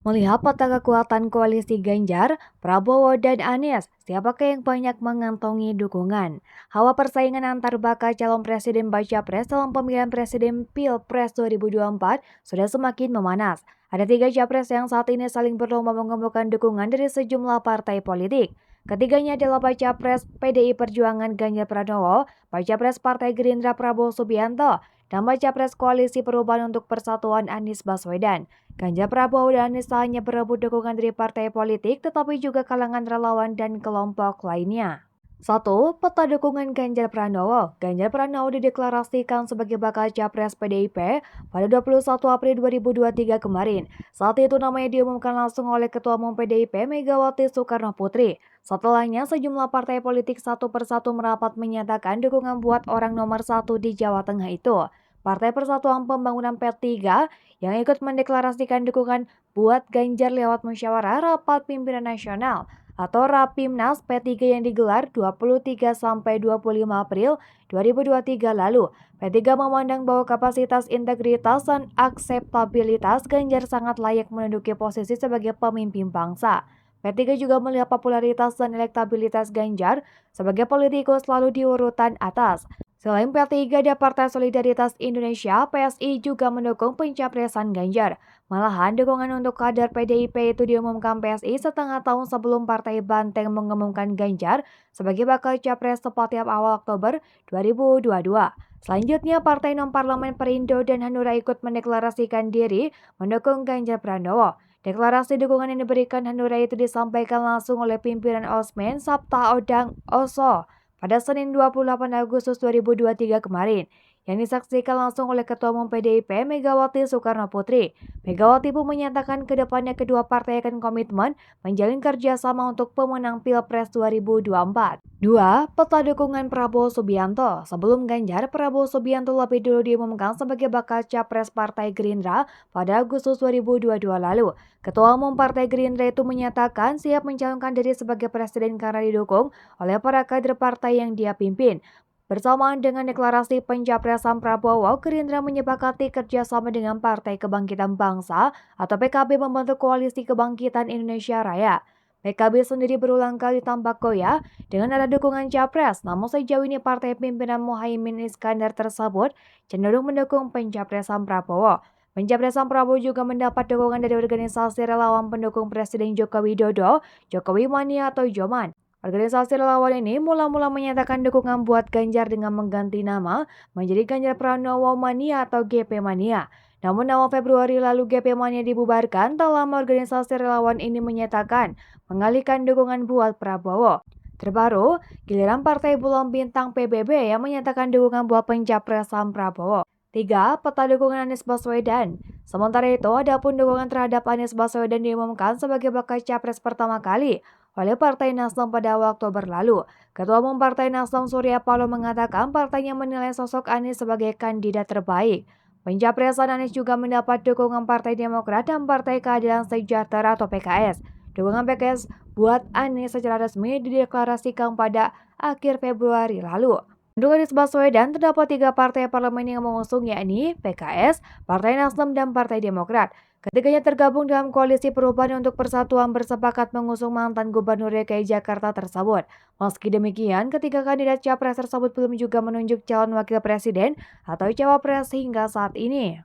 Melihat peta kekuatan koalisi Ganjar, Prabowo, dan Anies, siapakah yang banyak mengantongi dukungan? Hawa persaingan antar bakal calon presiden baca pres dalam pemilihan presiden Pilpres 2024 sudah semakin memanas. Ada tiga capres yang saat ini saling berlomba mengumpulkan dukungan dari sejumlah partai politik. Ketiganya adalah baca pres PDI Perjuangan Ganjar Pranowo, baca pres Partai Gerindra Prabowo Subianto, dan baca pres Koalisi Perubahan untuk Persatuan Anies Baswedan. Ganjar Prabowo dan Anies tak hanya berebut dukungan dari partai politik, tetapi juga kalangan relawan dan kelompok lainnya. 1. Peta dukungan Ganjar Pranowo. Ganjar Pranowo dideklarasikan sebagai bakal capres PDIP pada 21 April 2023 kemarin. Saat itu namanya diumumkan langsung oleh Ketua Umum PDIP Megawati Soekarno Putri. Setelahnya, sejumlah partai politik satu persatu merapat menyatakan dukungan buat orang nomor satu di Jawa Tengah itu. Partai Persatuan Pembangunan P3 yang ikut mendeklarasikan dukungan buat Ganjar lewat musyawarah rapat pimpinan nasional atau Rapimnas P3 yang digelar 23-25 April 2023 lalu. P3 memandang bahwa kapasitas, integritas, dan akseptabilitas Ganjar sangat layak menduduki posisi sebagai pemimpin bangsa. P3 juga melihat popularitas dan elektabilitas Ganjar sebagai politikus selalu di urutan atas. Selain P3, ada Partai Solidaritas Indonesia (PSI) juga mendukung pencapresan Ganjar. Malahan, dukungan untuk kader PDIP itu diumumkan PSI setengah tahun sebelum Partai Banteng mengumumkan Ganjar sebagai bakal capres tepatnya awal Oktober 2022. Selanjutnya, Partai Non-Parlemen Perindo dan Hanura ikut mendeklarasikan diri mendukung Ganjar Pranowo. Deklarasi dukungan yang diberikan Hanura itu disampaikan langsung oleh pimpinan Osmen Sabta Odang Oso pada Senin 28 Agustus 2023 kemarin, yang disaksikan langsung oleh Ketua Umum PDIP Megawati Soekarno Putri. Megawati pun menyatakan ke depannya kedua partai akan komitmen menjalin kerjasama untuk pemenang Pilpres 2024. 2. Peta dukungan Prabowo Subianto. Sebelum Ganjar, Prabowo Subianto lebih dulu diumumkan sebagai bakal capres Partai Gerindra pada Agustus 2022 lalu. Ketua Umum Partai Gerindra itu menyatakan siap mencalonkan diri sebagai presiden karena didukung oleh para kader partai yang dia pimpin. Bersamaan dengan deklarasi pencapresan Prabowo, Gerindra menyepakati kerjasama dengan Partai Kebangkitan Bangsa atau PKB membentuk Koalisi Kebangkitan Indonesia Raya. PKB sendiri berulang kali tampak goyah dengan ada dukungan capres, namun sejauh ini partai pimpinan Muhaimin Iskandar tersebut cenderung mendukung pencapresan Prabowo. Pencapresan Prabowo juga mendapat dukungan dari organisasi relawan pendukung Presiden Joko Widodo, Jokowi Mania atau Joman. Organisasi relawan ini mula-mula menyatakan dukungan buat Ganjar dengan mengganti nama menjadi Ganjar Pranowo Mania atau GP Mania. Namun awal Februari lalu GP Mania dibubarkan, tak lama organisasi relawan ini menyatakan mengalihkan dukungan buat Prabowo. Terbaru, giliran Partai Bulan Bintang PBB yang menyatakan dukungan buat pencapresan Prabowo. 3. Peta dukungan Anies Baswedan. Sementara itu, adapun dukungan terhadap Anies Baswedan diumumkan sebagai bakal capres pertama kali oleh Partai Nasdem pada awal Oktober lalu. Ketua Umum Partai Nasdem Surya Paloh mengatakan partainya menilai sosok Anies sebagai kandidat terbaik. Pencapresan Anies juga mendapat dukungan Partai Demokrat dan Partai Keadilan Sejahtera atau PKS. Dukungan PKS buat Anies secara resmi dideklarasikan pada akhir Februari lalu. Untuk Anies Baswedan, terdapat 3 partai parlemen yang mengusung, yakni PKS, Partai Nasdem, dan Partai Demokrat. Ketiganya tergabung dalam Koalisi Perubahan untuk Persatuan bersepakat mengusung mantan Gubernur DKI Jakarta tersebut. Meski demikian, ketiga kandidat capres tersebut belum juga menunjuk calon wakil presiden atau cawapres hingga saat ini.